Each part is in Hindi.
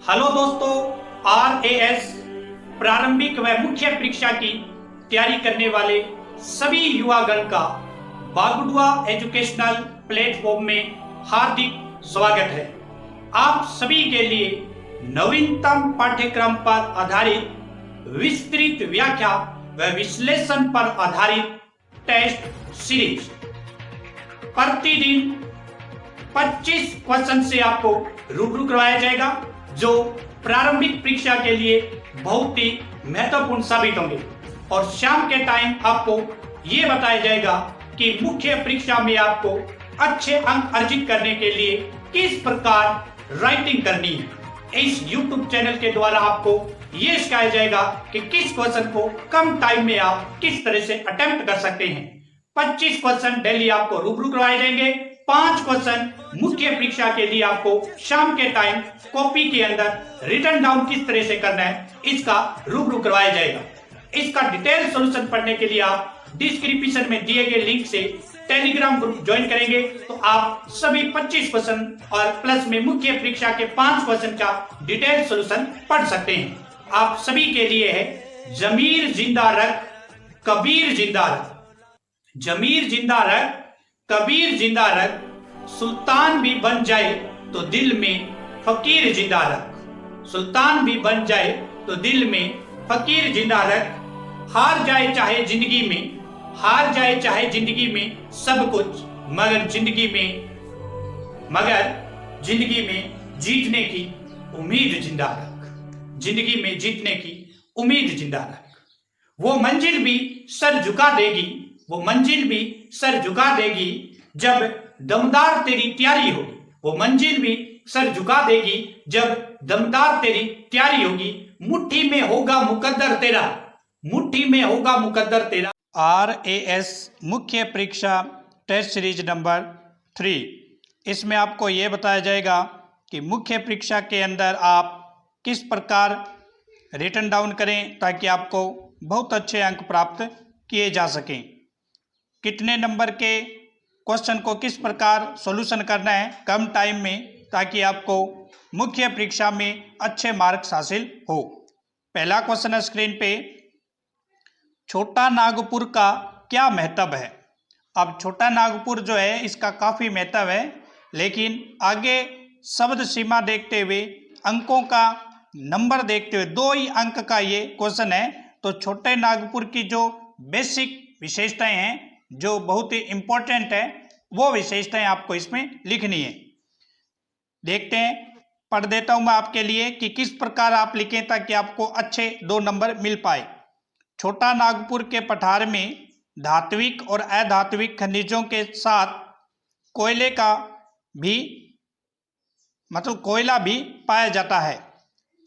हेलो दोस्तों, RAS प्रारंभिक व मुख्य परीक्षा की तैयारी करने वाले सभी युवागण का बागुडुआ एजुकेशनल प्लेटफॉर्म में हार्दिक स्वागत है। आप सभी के लिए नवीनतम पाठ्यक्रम पर आधारित विस्तृत व्याख्या व विश्लेषण पर आधारित टेस्ट सीरीज प्रतिदिन 25 क्वेश्चन से आपको रूबरू करवाया जाएगा, जो प्रारंभिक परीक्षा के लिए बहुत ही महत्वपूर्ण साबित होंगे। और शाम के टाइम आपको ये बताया जाएगा कि मुख्य परीक्षा में आपको अच्छे अंक अर्जित करने के लिए किस प्रकार राइटिंग करनी है। इस YouTube चैनल के द्वारा आपको ये सिखाया जाएगा कि किस क्वेश्चन को कम टाइम में आप किस तरह से अटेम्प्ट कर सकते हैं। 25 क्वेश्चन डेली आपको रूबरू करवाए जाएंगे। 5 क्वेश्चन मुख्य परीक्षा के लिए आपको शाम के टाइम कॉपी के अंदर रिटन डाउन किस तरह से करना है, इसका रूबरू करवाया जाएगा। इसका डिटेल सॉल्यूशन पढ़ने के लिए आप डिस्क्रिप्शन में दिए गए लिंक से टेलीग्राम ग्रुप ज्वाइन करेंगे तो आप सभी 25 क्वेश्चन और प्लस में मुख्य परीक्षा के 5 क्वेश्चन का डिटेल सॉल्यूशन पढ़ सकते हैं। आप सभी के लिए है जमीर जिंदा रख कबीर जिंदा रख, जमीर जिंदा रख कबीर जिंदा रख, सुल्तान भी बन जाए तो दिल में फकीर जिंदा रख, सुल्तान भी बन जाए तो दिल में फकीर जिंदा रख। हार जाए चाहे जिंदगी में, हार जाए चाहे जिंदगी में सब कुछ, मगर जिंदगी में जीतने की उम्मीद जिंदा रख, जिंदगी में जीतने की उम्मीद जिंदा रख। वो मंजिल भी सर झुका देगी, वो मंजिल भी सर झुका देगी जब दमदार तेरी तैयारी होगी, वो मंजिल भी सर झुका देगी जब दमदार तेरी तैयारी होगी। मुट्ठी में होगा मुकद्दर तेरा, मुट्ठी में होगा मुकद्दर तेरा। RAS मुख्य परीक्षा टेस्ट सीरीज नंबर 3, इसमें आपको ये बताया जाएगा कि मुख्य परीक्षा के अंदर आप किस प्रकार रिटन डाउन करें ताकि आपको बहुत अच्छे अंक प्राप्त किए जा सकें। कितने नंबर के क्वेश्चन को किस प्रकार सॉल्यूशन करना है कम टाइम में ताकि आपको मुख्य परीक्षा में अच्छे मार्क्स हासिल हो। पहला क्वेश्चन है स्क्रीन पे, छोटा नागपुर का क्या महत्व है। अब छोटा नागपुर जो है इसका काफ़ी महत्व है, लेकिन आगे शब्द सीमा देखते हुए अंकों का नंबर देखते हुए 2 ही अंक का ये क्वेश्चन है। तो छोटे नागपुर की जो बेसिक विशेषताएं हैं जो बहुत ही इंपॉर्टेंट है, वो विशेषताएं आपको इसमें लिखनी है। देखते हैं, पढ़ देता हूं मैं आपके लिए कि किस प्रकार आप लिखें ताकि आपको अच्छे 2 नंबर मिल पाए। छोटा नागपुर के पठार में धात्विक और अधात्विक खनिजों के साथ कोयले का भी कोयला भी पाया जाता है,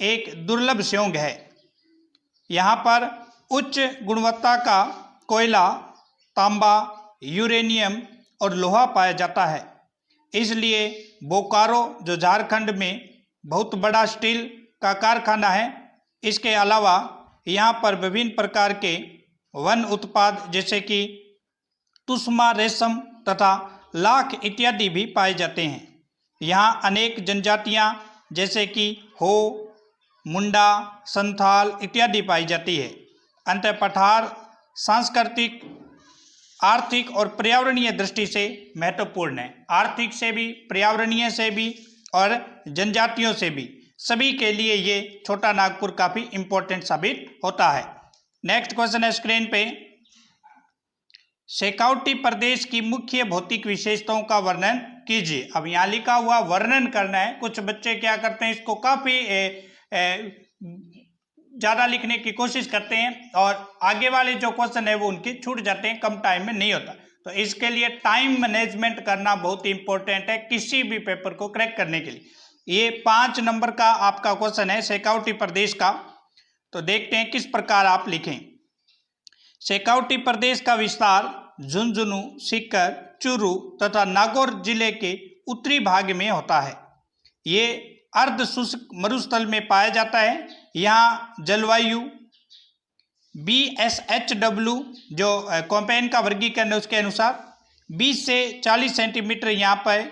एक दुर्लभ संयोग है। यहाँ पर उच्च गुणवत्ता का कोयला, तांबा, यूरेनियम और लोहा पाया जाता है। इसलिए बोकारो जो झारखंड में बहुत बड़ा स्टील का कारखाना है, इसके अलावा यहाँ पर विभिन्न प्रकार के वन उत्पाद जैसे कि तुस्मा, रेशम तथा लाख इत्यादि भी पाए जाते हैं। यहाँ अनेक जनजातियाँ जैसे कि हो, मुंडा, संथाल इत्यादि पाई जाती है। अंत पठार सांस्कृतिक, आर्थिक और पर्यावरणीय दृष्टि से महत्वपूर्ण है। आर्थिक से भी, पर्यावरणीय से भी और जनजातियों से भी, सभी के लिए ये छोटा नागपुर काफ़ी इंपॉर्टेंट साबित होता है। नेक्स्ट क्वेश्चन है स्क्रीन पे, शेखावटी प्रदेश की मुख्य भौतिक विशेषताओं का वर्णन कीजिए। अब यहाँ लिखा हुआ वर्णन करना है। कुछ बच्चे क्या करते हैं, इसको काफ़ी ज़्यादा लिखने की कोशिश करते हैं और आगे वाले जो क्वेश्चन है वो उनके छूट जाते हैं, कम टाइम में नहीं होता। तो इसके लिए टाइम मैनेजमेंट करना बहुत ही इंपॉर्टेंट है किसी भी पेपर को क्रैक करने के लिए। ये 5 नंबर का आपका क्वेश्चन है शेखावटी प्रदेश का। तो देखते हैं किस प्रकार आप लिखें। शेखावटी प्रदेश का विस्तार झुंझुनू, सीकर, चूरू तथा नागौर जिले के उत्तरी भाग में होता है। ये अर्ध शुष्क मरुस्थल में पाया जाता है। यहाँ जलवायु BSHW जो कोम्पेन का वर्गीकरण है उसके अनुसार 20 से 40 सेंटीमीटर यहाँ पर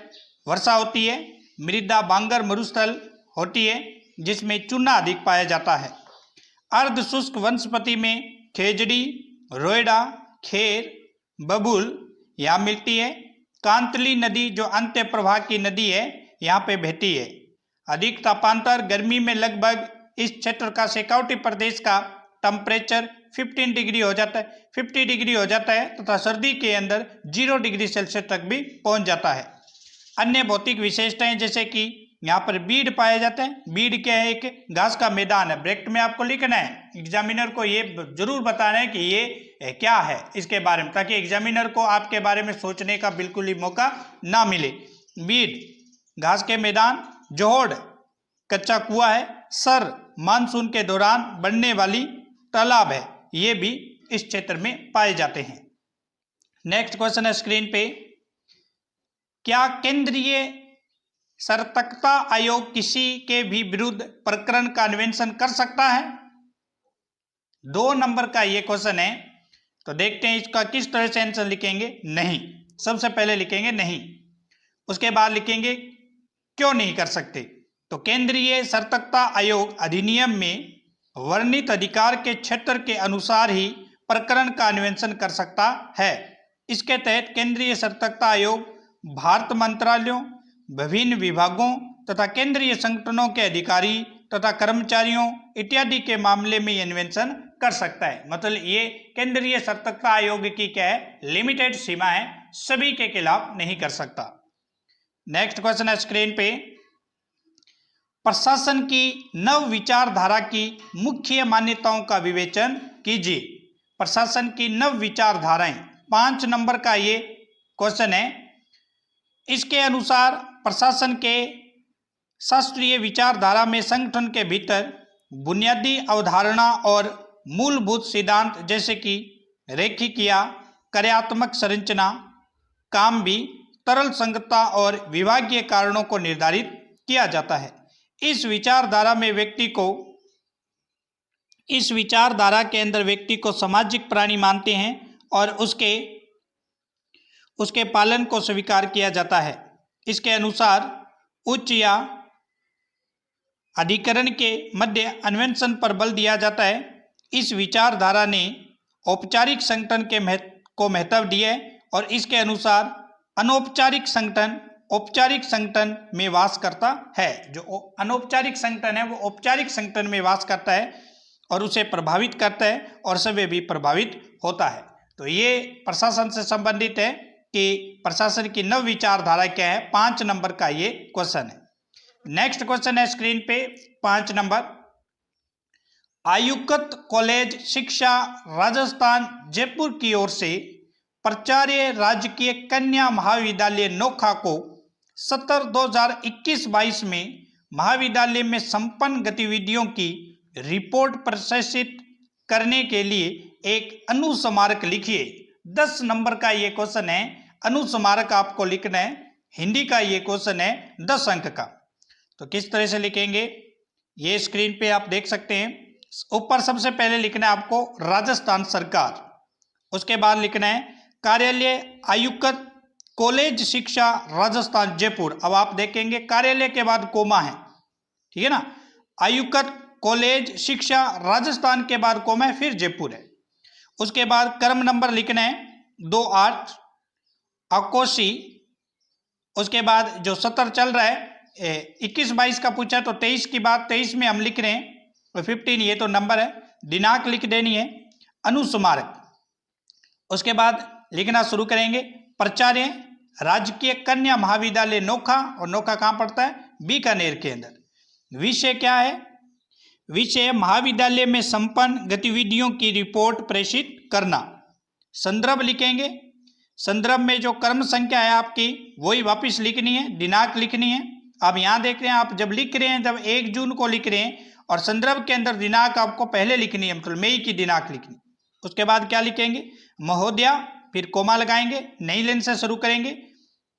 वर्षा होती है। मृदा बांगर मरुस्थल होती है। जिसमें चूना अधिक पाया जाता है। अर्ध शुष्क वनस्पति में खेजड़ी, रोएडा, खेर, बबूल यहाँ मिलती है। कांतली नदी जो अंत्य प्रवाह की नदी है यहाँ पे बहती है। अधिक तापांतर गर्मी में लगभग इस क्षेत्र का शेखावटी प्रदेश का टेम्परेचर 15 डिग्री हो जाता है, 50 डिग्री हो जाता है तथा सर्दी के अंदर 0 डिग्री सेल्सियस तक भी पहुंच जाता है। अन्य भौतिक विशेषताएं जैसे कि यहाँ पर बीड पाया जाता है। बीड क्या है? एक घास का मैदान है। ब्रैकेट में आपको लिखना है, एग्जामिनर को ये जरूर बताना है कि ये क्या है इसके बारे में, ताकि एग्जामिनर को आपके बारे में सोचने का बिल्कुल ही मौका ना मिले। बीड घास के मैदान, जोहड़ कच्चा कुआ है, सर मानसून के दौरान बनने वाली तालाब है, ये भी इस क्षेत्र में पाए जाते हैं। नेक्स्ट क्वेश्चन है स्क्रीन पे, क्या केंद्रीय सतर्कता आयोग किसी के भी विरुद्ध प्रकरण का अन्वेषण कर सकता है? 2 नंबर का ये क्वेश्चन है। तो देखते हैं इसका किस तरह से आंसर लिखेंगे। नहीं, सबसे पहले लिखेंगे नहीं, उसके बाद लिखेंगे क्यों नहीं कर सकते। तो केंद्रीय सतर्कता आयोग अधिनियम में वर्णित अधिकार के क्षेत्र के अनुसार ही प्रकरण का अन्वेषण कर सकता है। इसके तहत केंद्रीय सतर्कता आयोग भारत मंत्रालयों, विभिन्न विभागों तथा केंद्रीय संगठनों के अधिकारी तथा कर्मचारियों इत्यादि के मामले में अन्वेषण कर सकता है। मतलब ये केंद्रीय सतर्कता आयोग की क्या है? लिमिटेड सीमा है, सभी के खिलाफ नहीं कर सकता। नेक्स्ट क्वेश्चन है स्क्रीन पे, प्रशासन की नव विचारधारा की मुख्य मान्यताओं का विवेचन कीजिए। प्रशासन की नव विचारधाराएं, 5 नंबर का ये क्वेश्चन है। इसके अनुसार प्रशासन के शास्त्रीय विचारधारा में संगठन के भीतर बुनियादी अवधारणा और मूलभूत सिद्धांत जैसे कि रेखीय कार्यात्मक संरचना, काम भी, तरल संगतता और विभागीय कारणों को निर्धारित किया जाता है। इस विचारधारा के अंदर व्यक्ति को सामाजिक प्राणी मानते हैं और उसके पालन को स्वीकार किया जाता है। इसके अनुसार उच्च या अधिकरण के मध्य अन्वेषण पर बल दिया जाता है। इस विचारधारा ने औपचारिक संगठन को महत्व दिया है और इसके अनुसार अनौपचारिक संगठन औपचारिक संगठन में वास करता है। जो अनौपचारिक संगठन है वो औपचारिक संगठन में वास करता है और उसे प्रभावित करता है और सभी भी प्रभावित होता है। तो ये प्रशासन से संबंधित है कि प्रशासन की नव विचारधारा क्या है। 5 नंबर का ये क्वेश्चन है। नेक्स्ट क्वेश्चन है स्क्रीन पे 5 नंबर, आयुक्त कॉलेज शिक्षा राजस्थान जयपुर की ओर से प्राचार्य राजकीय कन्या महाविद्यालय नोखा को सत्र 2021-22 में महाविद्यालय में संपन्न गतिविधियों की रिपोर्ट प्रकाशित करने के लिए एक अनुस्मारक लिखिए। 10 नंबर का ये क्वेश्चन है। अनुस्मारक आपको लिखना है। हिंदी का ये क्वेश्चन है 10 अंक का। तो किस तरह से लिखेंगे ये स्क्रीन पे आप देख सकते हैं। ऊपर सबसे पहले लिखना है आपको राजस्थान सरकार, उसके बाद लिखना है कार्यालय आयुक्त कॉलेज शिक्षा राजस्थान जयपुर। अब आप देखेंगे कार्यालय के बाद कोमा है, ठीक है ना। आयुक्त कॉलेज शिक्षा राजस्थान के बाद कोमा है, फिर जयपुर है। उसके बाद क्रम नंबर लिखना है 28 अकोसी। उसके बाद जो सत्र चल रहा है 21-22 का पूछा तो 23 की बात 23 में हम लिख रहे हैं, 15 ये तो नंबर है, दिनांक लिख देनी है अनुस्मारक। उसके बाद लिखना शुरू करेंगे प्राचार्य राजकीय कन्या महाविद्यालय नोखा, और नोखा कहाँ पड़ता है? बीकानेर के अंदर। विषय क्या है? विषय महाविद्यालय में संपन्न गतिविधियों की रिपोर्ट प्रेषित करना। संदर्भ लिखेंगे, संदर्भ में जो क्रम संख्या है आपकी वही वापस लिखनी है, दिनांक लिखनी है। आप यहाँ देख रहे हैं, आप जब लिख रहे हैं जब 1 जून को लिख रहे हैं और संदर्भ के अंदर दिनांक आपको पहले लिखनी है, मतलब मई की दिनांक लिखनी। उसके बाद क्या लिखेंगे? महोदया, फिर कोमा लगाएंगे, नई लाइन से शुरू करेंगे।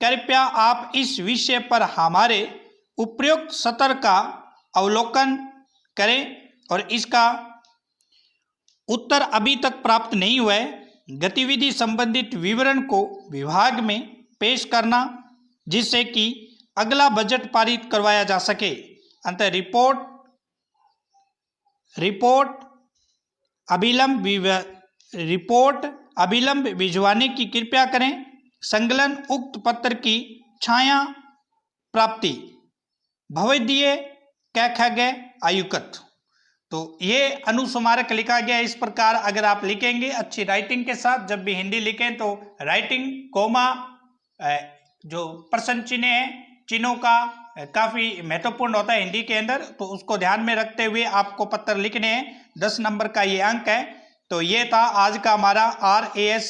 कृपया आप इस विषय पर हमारे उपयुक्त सत्र का अवलोकन करें और इसका उत्तर अभी तक प्राप्त नहीं हुआ है। गतिविधि संबंधित विवरण को विभाग में पेश करना जिससे कि अगला बजट पारित करवाया जा सके। अंत रिपोर्ट रिपोर्ट अविलंब भिजवाने की कृपया करें। संकलन उक्त पत्र की छाया प्राप्ति भवदीय कैखगे आयुक्त। तो ये अनुस्मारक लिखा गया इस प्रकार। अगर आप लिखेंगे अच्छी राइटिंग के साथ, जब भी हिंदी लिखें तो राइटिंग कोमा जो प्रश्न चिन्ह है, चिन्हों का काफी महत्वपूर्ण होता है हिंदी के अंदर, तो उसको ध्यान में रखते हुए आपको पत्र लिखने हैं। 10 नंबर का ये अंक है। तो ये था आज का हमारा RAS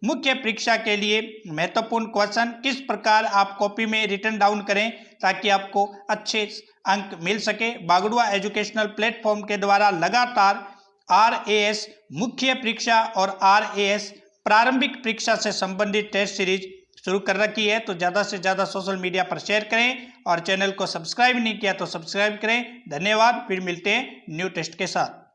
मुख्य परीक्षा के लिए महत्वपूर्ण क्वेश्चन। किस प्रकार आप कॉपी में रिटन डाउन करें ताकि आपको अच्छे अंक मिल सके। बागड़ुआ एजुकेशनल प्लेटफॉर्म के द्वारा लगातार RAS मुख्य परीक्षा और RAS प्रारंभिक परीक्षा से संबंधित टेस्ट सीरीज शुरू कर रखी है। तो ज़्यादा से ज़्यादा सोशल मीडिया पर शेयर करें और चैनल को सब्सक्राइब नहीं किया तो सब्सक्राइब करें। धन्यवाद। फिर मिलते हैं न्यू टेस्ट के साथ।